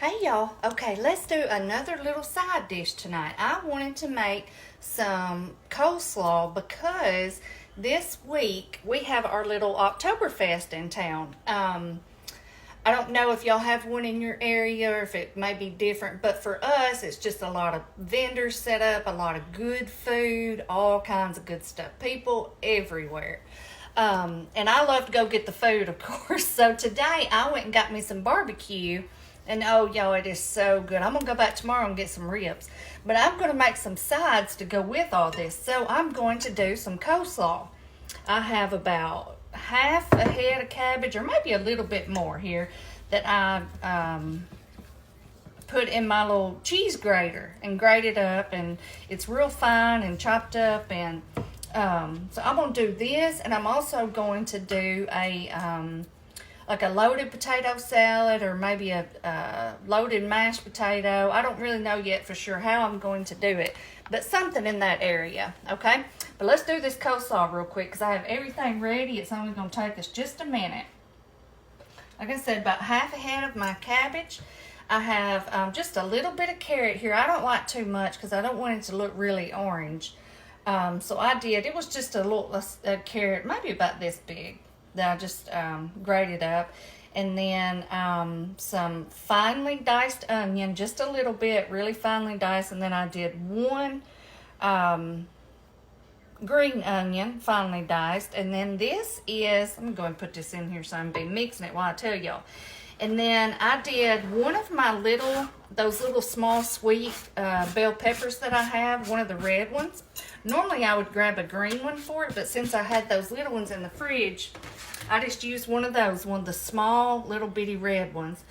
Hey y'all, okay, let's do another little side dish tonight. I wanted to make some coleslaw because this week we have our little Oktoberfest in town. I don't know if y'all have one in your area or if it may be different, but for us, it's just a lot of vendors set up, a lot of good food, all kinds of good stuff. People everywhere. And I love to go get the food, of course. So today I went and got me some barbecue. And oh, y'all, it is so good. I'm going to go back tomorrow and get some ribs. But I'm going to make some sides to go with all this. So I'm going to do some coleslaw. I have about half a head of cabbage, or maybe a little bit more here, that I put in my little cheese grater and grated up. And it's real fine and chopped up. And so I'm going to do this. And I'm also going to do like a loaded potato salad, or maybe a loaded mashed potato. I don't really know yet for sure how I'm going to do it, but something in that area, okay? But let's do this coleslaw real quick because I have everything ready. It's only going to take us just a minute. Like I said, about half a head of my cabbage. I have just a little bit of carrot here. I don't like too much because I don't want it to look really orange. So it was just a carrot, maybe about this big, that I just grated up. And then some finely diced onion, just a little bit, really finely diced. And then I did one green onion, finely diced. And then this is, I'm going to put this in here so I'm be mixing it while I tell y'all. And then I did one of my those little small sweet bell peppers that I have, one of the red ones. Normally I would grab a green one for it, but since I had those little ones in the fridge, I just used one of those, one of the small little bitty red ones.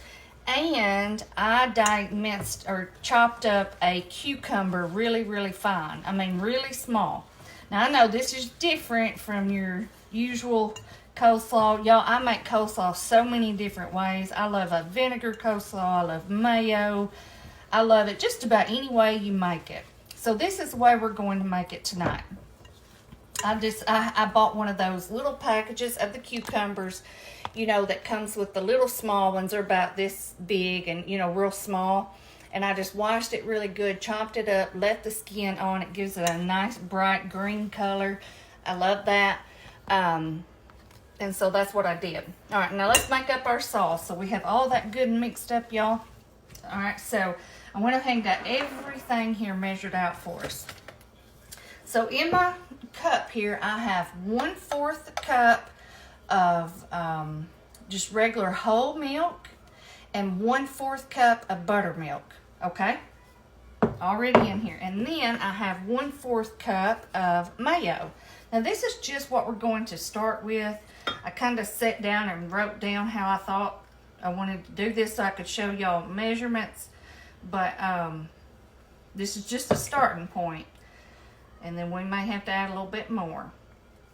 And I minced or chopped up a cucumber really, really fine. I mean, really small. Now I know this is different from your usual coleslaw. Y'all, I make coleslaw so many different ways. I love a vinegar coleslaw. I love mayo. I love it just about any way you make it. So this is the way we're going to make it tonight. I bought one of those little packages of the cucumbers, that comes with the little small ones. They're about this big and, real small. And I just washed it really good, chopped it up, left the skin on. It gives it a nice bright green color. I love that. And so that's what I did. All right, now let's make up our sauce. So we have all that good and mixed up, y'all. All right, so I went ahead and got everything here measured out for us. So in my cup here, I have 1/4 cup of just regular whole milk and 1/4 cup of buttermilk, okay? Already in here. And then I have 1/4 cup of mayo. Now this is just what we're going to start with. I kind of sat down and wrote down how I thought I wanted to do this so I could show y'all measurements. But this is just a starting point. And then we may have to add a little bit more.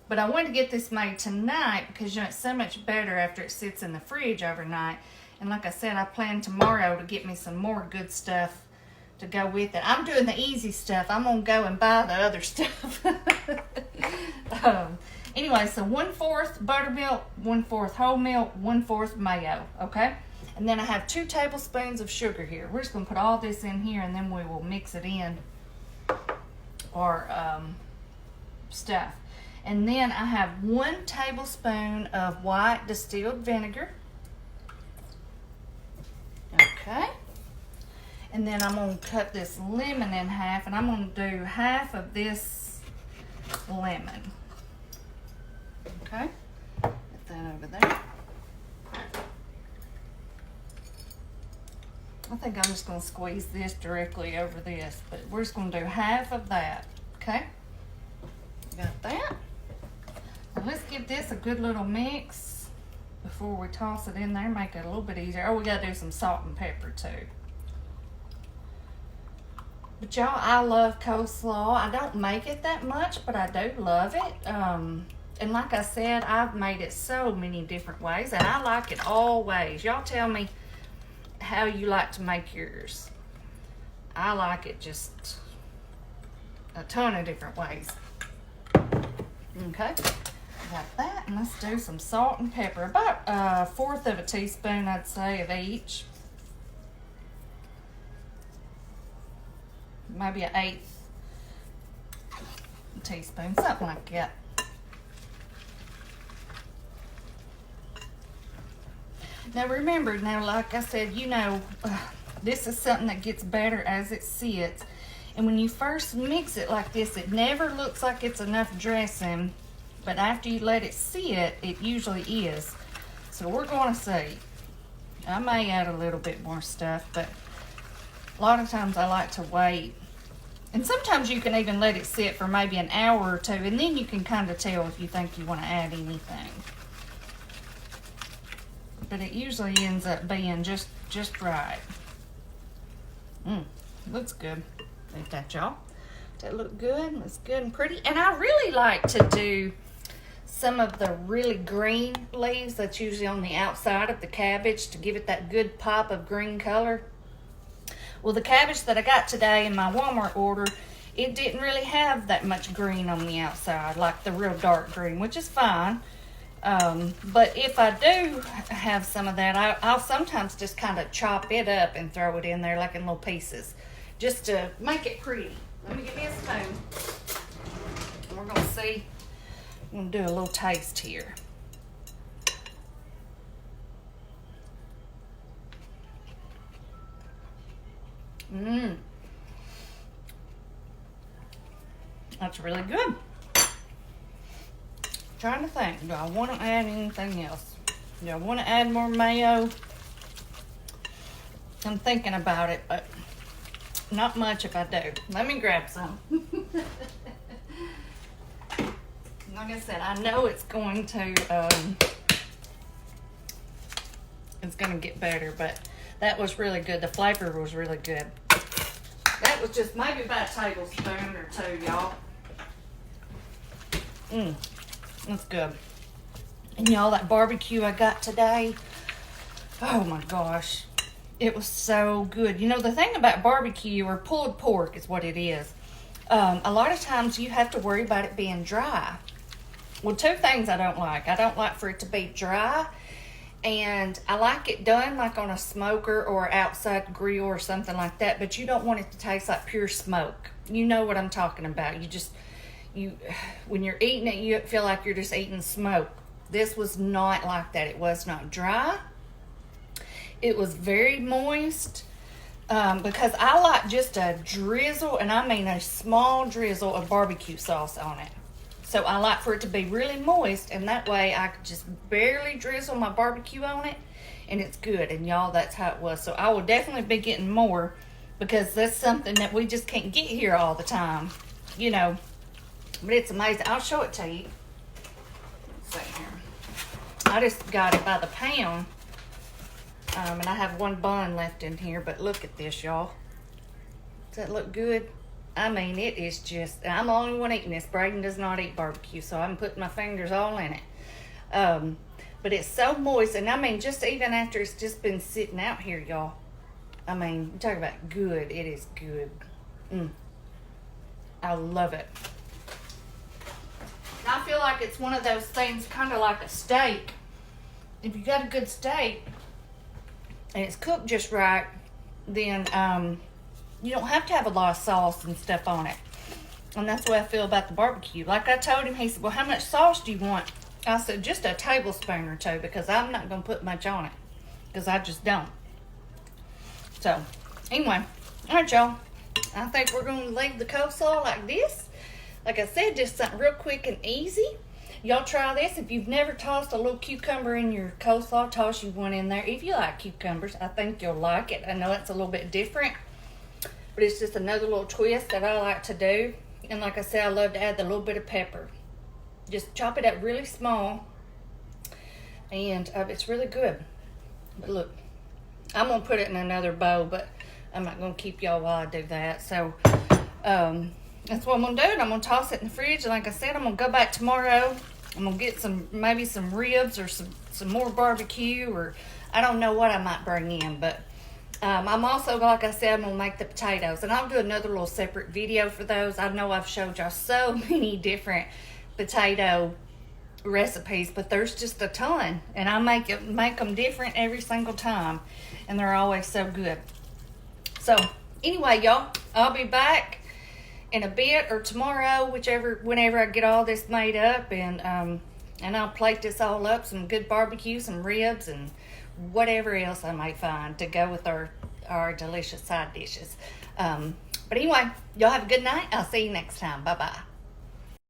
But I want to get this made tonight because it's so much better after it sits in the fridge overnight. And like I said, I plan tomorrow to get me some more good stuff to go with it. I'm doing the easy stuff. I'm going to go and buy the other stuff. Anyway, so 1/4 buttermilk, 1/4 whole milk, 1/4 mayo, okay? And then I have 2 tablespoons of sugar here. We're just going to put all this in here and then we will mix it in our stuff. And then I have 1 tablespoon of white distilled vinegar. Okay. And then I'm going to cut this lemon in half, and I'm going to do half of this lemon. Okay. Put that over there. I think I'm just going to squeeze this directly over this, but we're just going to do half of that, okay? Got that. Now let's give this a good little mix before we toss it in there, make it a little bit easier. Oh, we got to do some salt and pepper too. But y'all, I love coleslaw. I don't make it that much, but I do love it. And like I said, I've made it so many different ways, and I like it all ways. Y'all tell me how you like to make yours. I like it just a ton of different ways. Okay, got that, and let's do some salt and pepper. About 1/4 of a teaspoon, I'd say, of each. maybe an 1/8 teaspoon, something like that. Now remember, like I said, this is something that gets better as it sits. And when you first mix it like this, it never looks like it's enough dressing, but after you let it sit, it usually is. So we're going to see. I may add a little bit more stuff, but a lot of times I like to wait. And sometimes you can even let it sit for maybe an hour or two, and then you can kind of tell if you think you want to add anything. But it usually ends up being just right. Looks good. Ain't that, y'all? That look good? Looks good and pretty. And I really like to do some of the really green leaves that's usually on the outside of the cabbage to give it that good pop of green color. Well, the cabbage that I got today in my Walmart order, it didn't really have that much green on the outside, like the real dark green, which is fine. But if I do have some of that, I'll sometimes just kind of chop it up and throw it in there like in little pieces, just to make it pretty. Let me get me a spoon. We're going to see. I'm going to do a little taste here. That's really good. Trying to think, do I want to add anything else? Do I want to add more mayo? I'm thinking about it, but not much if I do. Let me grab some. Like I said, I know it's going to get better, but that was really good. The flavor was really good. That was just maybe about a tablespoon or two, y'all. That's good. And y'all, that barbecue I got today, oh my gosh, it was so good. You know, the thing about barbecue, or pulled pork is what it is, a lot of times you have to worry about it being dry. Well, two things I don't like. I don't like for it to be dry, and I like it done like on a smoker or outside grill or something like that, but you don't want it to taste like pure smoke. You know what I'm talking about. When you're eating it, you feel like you're just eating smoke. This was not like that. It was not dry. It was very moist, because I like just a drizzle, and I mean a small drizzle of barbecue sauce on it. So I like for it to be really moist, and that way I could just barely drizzle my barbecue on it, and it's good. And y'all, that's how it was. So I will definitely be getting more, because that's something that we just can't get here all the time, you know. But it's amazing. I'll show it to you. Let's see here. I just got it by the pound, and I have one bun left in here, but look at this, y'all. Does that look good? I mean, it is just, I'm the only one eating this. Braden does not eat barbecue, so I'm putting my fingers all in it. But it's so moist, and I mean, just even after it's just been sitting out here, y'all. I mean, talk about good. It is good. I love it. I feel like it's one of those things, kind of like a steak. If you got a good steak and it's cooked just right, then you don't have to have a lot of sauce and stuff on it. And that's the way I feel about the barbecue. Like I told him, he said, well, how much sauce do you want? I said, just a tablespoon or two, because I'm not going to put much on it, because I just don't. So, anyway, all right, y'all. I think we're going to leave the coleslaw like this. Like I said, just something real quick and easy. Y'all try this. If you've never tossed a little cucumber in your coleslaw, toss you one in there. If you like cucumbers, I think you'll like it. I know it's a little bit different, but it's just another little twist that I like to do. And like I said, I love to add the little bit of pepper. Just chop it up really small, and it's really good. But look, I'm going to put it in another bowl, but I'm not going to keep y'all while I do that. So, that's what I'm going to do. I'm going to toss it in the fridge. And like I said, I'm going to go back tomorrow. I'm going to get maybe some ribs or some more barbecue, or I don't know what I might bring in. But I'm also, like I said, I'm going to make the potatoes. And I'll do another little separate video for those. I know I've showed y'all so many different potato recipes, but there's just a ton. And I make them different every single time. And they're always so good. So, anyway, y'all. I'll be back in a bit or tomorrow, whenever I get all this made up, and I'll plate this all up, some good barbecue, some ribs, and whatever else I might find to go with our delicious side dishes. But anyway, y'all have a good night. I'll see you next time. Bye-bye.